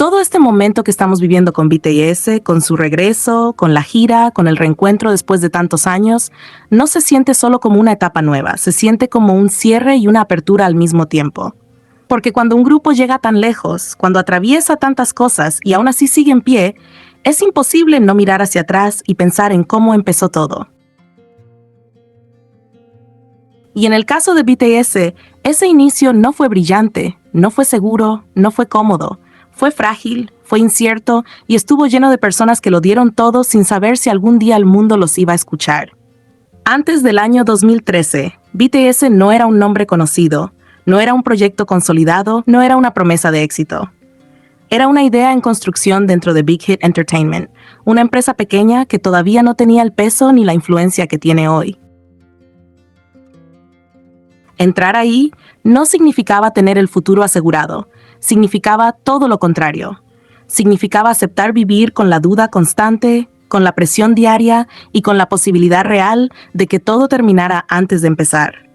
Todo este momento que estamos viviendo con BTS, con su regreso, con la gira, con el reencuentro después de tantos años, no se siente solo como una etapa nueva, se siente como un cierre y una apertura al mismo tiempo. Porque cuando un grupo llega tan lejos, cuando atraviesa tantas cosas y aún así sigue en pie, es imposible no mirar hacia atrás y pensar en cómo empezó todo. Y en el caso de BTS, ese inicio no fue brillante, no fue seguro, no fue cómodo. Fue frágil, fue incierto y estuvo lleno de personas que lo dieron todo sin saber si algún día el mundo los iba a escuchar. Antes del año 2013, BTS no era un nombre conocido, no era un proyecto consolidado, no era una promesa de éxito. Era una idea en construcción dentro de Big Hit Entertainment, una empresa pequeña que todavía no tenía el peso ni la influencia que tiene hoy. Entrar ahí no significaba tener el futuro asegurado, significaba todo lo contrario. Significaba aceptar vivir con la duda constante, con la presión diaria y con la posibilidad real de que todo terminara antes de empezar.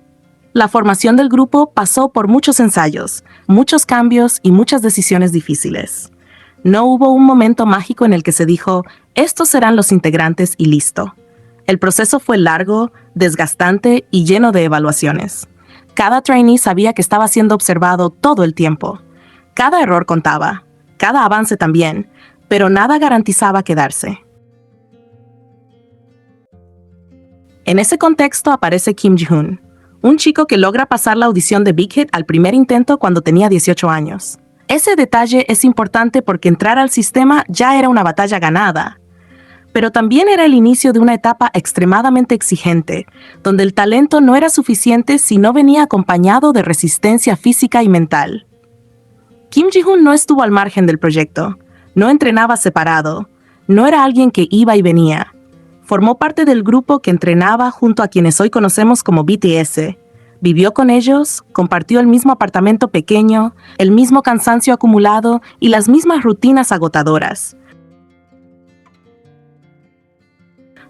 La formación del grupo pasó por muchos ensayos, muchos cambios y muchas decisiones difíciles. No hubo un momento mágico en el que se dijo, estos serán los integrantes y listo. El proceso fue largo, desgastante y lleno de evaluaciones. Cada trainee sabía que estaba siendo observado todo el tiempo. Cada error contaba, cada avance también, pero nada garantizaba quedarse. En ese contexto aparece Kim Ji-hoon, un chico que logra pasar la audición de Big Hit al primer intento cuando tenía 18 años. Ese detalle es importante porque entrar al sistema ya era una batalla ganada. Pero también era el inicio de una etapa extremadamente exigente, donde el talento no era suficiente si no venía acompañado de resistencia física y mental. Kim Ji-hoon no estuvo al margen del proyecto, no entrenaba separado, no era alguien que iba y venía. Formó parte del grupo que entrenaba junto a quienes hoy conocemos como BTS. Vivió con ellos, compartió el mismo apartamento pequeño, el mismo cansancio acumulado y las mismas rutinas agotadoras.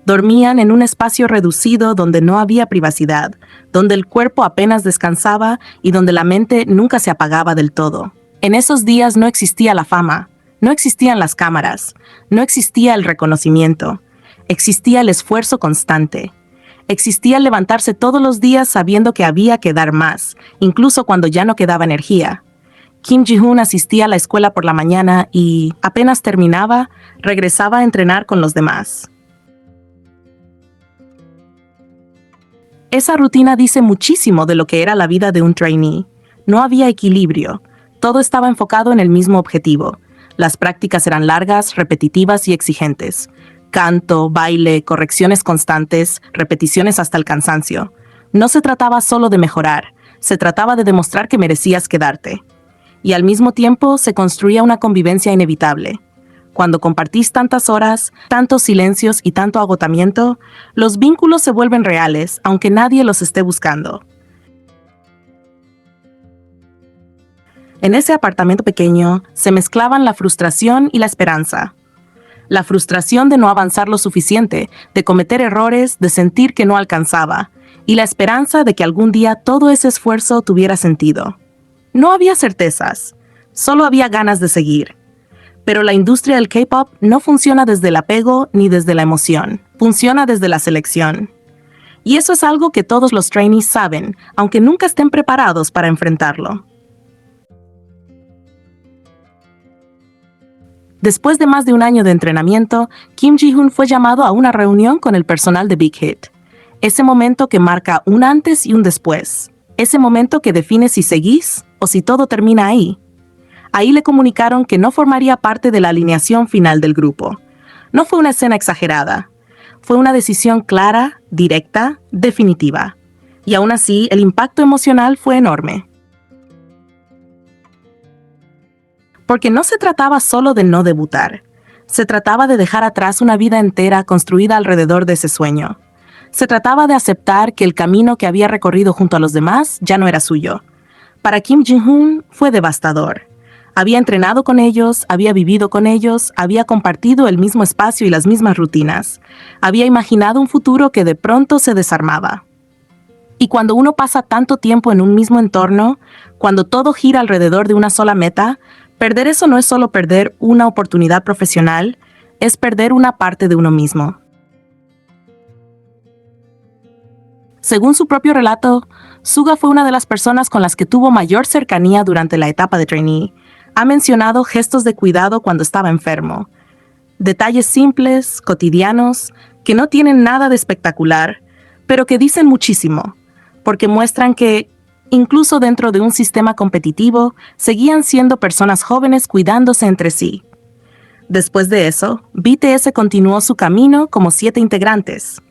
Dormían en un espacio reducido donde no había privacidad, donde el cuerpo apenas descansaba y donde la mente nunca se apagaba del todo. En esos días no existía la fama, no existían las cámaras, no existía el reconocimiento, existía el esfuerzo constante. Existía el levantarse todos los días sabiendo que había que dar más, incluso cuando ya no quedaba energía. Kim Ji-hoon asistía a la escuela por la mañana y, apenas terminaba, regresaba a entrenar con los demás. Esa rutina dice muchísimo de lo que era la vida de un trainee. No había equilibrio. Todo estaba enfocado en el mismo objetivo. Las prácticas eran largas, repetitivas y exigentes. Canto, baile, correcciones constantes, repeticiones hasta el cansancio. No se trataba solo de mejorar, se trataba de demostrar que merecías quedarte. Y al mismo tiempo se construía una convivencia inevitable. Cuando compartís tantas horas, tantos silencios y tanto agotamiento, los vínculos se vuelven reales, aunque nadie los esté buscando. En ese apartamento pequeño se mezclaban la frustración y la esperanza. La frustración de no avanzar lo suficiente, de cometer errores, de sentir que no alcanzaba, y la esperanza de que algún día todo ese esfuerzo tuviera sentido. No había certezas, solo había ganas de seguir. Pero la industria del K-pop no funciona desde el apego ni desde la emoción, funciona desde la selección. Y eso es algo que todos los trainees saben, aunque nunca estén preparados para enfrentarlo. Después de más de un año de entrenamiento, Kim Ji-hoon fue llamado a una reunión con el personal de Big Hit. Ese momento que marca un antes y un después. Ese momento que define si seguís o si todo termina ahí. Ahí le comunicaron que no formaría parte de la alineación final del grupo. No fue una escena exagerada. Fue una decisión clara, directa, definitiva. Y aún así, el impacto emocional fue enorme. Porque no se trataba solo de no debutar. Se trataba de dejar atrás una vida entera construida alrededor de ese sueño. Se trataba de aceptar que el camino que había recorrido junto a los demás ya no era suyo. Para Kim Ji-hoon fue devastador. Había entrenado con ellos, había vivido con ellos, había compartido el mismo espacio y las mismas rutinas. Había imaginado un futuro que de pronto se desarmaba. Y cuando uno pasa tanto tiempo en un mismo entorno, cuando todo gira alrededor de una sola meta, Perder eso no es solo perder una oportunidad profesional, es perder una parte de uno mismo. Según su propio relato, Suga fue una de las personas con las que tuvo mayor cercanía durante la etapa de trainee. Ha mencionado gestos de cuidado cuando estaba enfermo. Detalles simples, cotidianos, que no tienen nada de espectacular, pero que dicen muchísimo, porque muestran que, incluso dentro de un sistema competitivo, seguían siendo personas jóvenes cuidándose entre sí. Después de eso, BTS continuó su camino como 7 integrantes.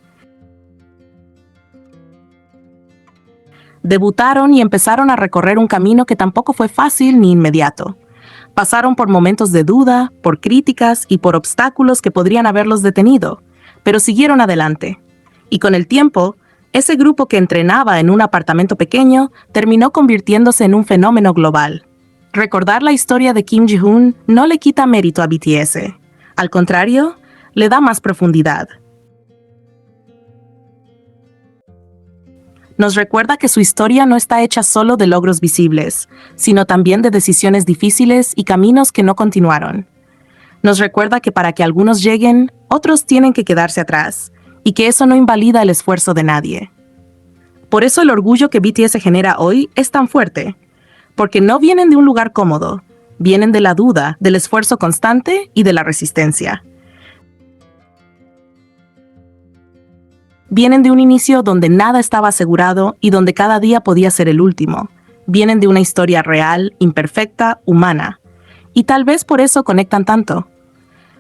Debutaron y empezaron a recorrer un camino que tampoco fue fácil ni inmediato. Pasaron por momentos de duda, por críticas y por obstáculos que podrían haberlos detenido, pero siguieron adelante. Y con el tiempo, ese grupo que entrenaba en un apartamento pequeño terminó convirtiéndose en un fenómeno global. Recordar la historia de Kim Ji-hoon no le quita mérito a BTS. Al contrario, le da más profundidad. Nos recuerda que su historia no está hecha solo de logros visibles, sino también de decisiones difíciles y caminos que no continuaron. Nos recuerda que para que algunos lleguen, otros tienen que quedarse atrás, y que eso no invalida el esfuerzo de nadie. Por eso el orgullo que BTS genera hoy es tan fuerte, porque no vienen de un lugar cómodo, vienen de la duda, del esfuerzo constante y de la resistencia. Vienen de un inicio donde nada estaba asegurado y donde cada día podía ser el último. Vienen de una historia real, imperfecta, humana. Y tal vez por eso conectan tanto.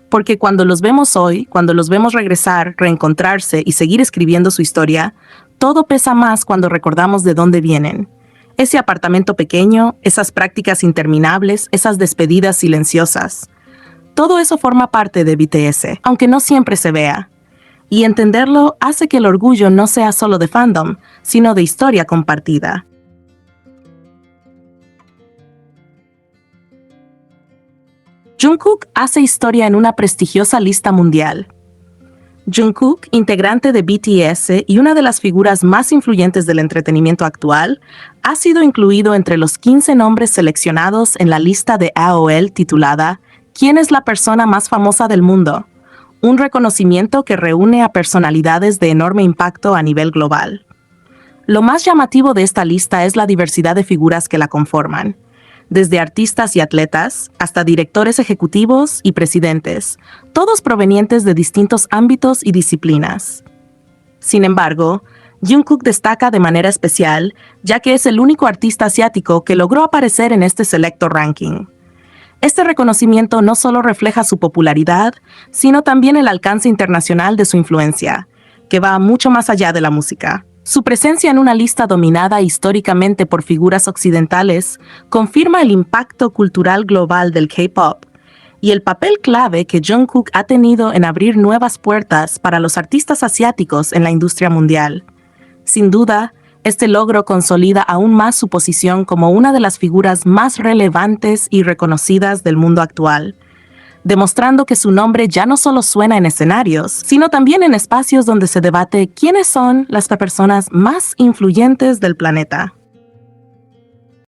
Porque cuando los vemos hoy, cuando los vemos regresar, reencontrarse y seguir escribiendo su historia, todo pesa más cuando recordamos de dónde vienen. Ese apartamento pequeño, esas prácticas interminables, esas despedidas silenciosas. Todo eso forma parte de BTS, aunque no siempre se vea. Y entenderlo hace que el orgullo no sea solo de fandom, sino de historia compartida. Jungkook hace historia en una prestigiosa lista mundial. Jungkook, integrante de BTS y una de las figuras más influyentes del entretenimiento actual, ha sido incluido entre los 15 nombres seleccionados en la lista de AOL titulada ¿Quién es la persona más famosa del mundo?, un reconocimiento que reúne a personalidades de enorme impacto a nivel global. Lo más llamativo de esta lista es la diversidad de figuras que la conforman, desde artistas y atletas hasta directores ejecutivos y presidentes, todos provenientes de distintos ámbitos y disciplinas. Sin embargo, Jungkook destaca de manera especial, ya que es el único artista asiático que logró aparecer en este selecto ranking. Este reconocimiento no solo refleja su popularidad, sino también el alcance internacional de su influencia, que va mucho más allá de la música. Su presencia en una lista dominada históricamente por figuras occidentales confirma el impacto cultural global del K-pop y el papel clave que Jungkook ha tenido en abrir nuevas puertas para los artistas asiáticos en la industria mundial. Sin duda, este logro consolida aún más su posición como una de las figuras más relevantes y reconocidas del mundo actual, demostrando que su nombre ya no solo suena en escenarios, sino también en espacios donde se debate quiénes son las personas más influyentes del planeta.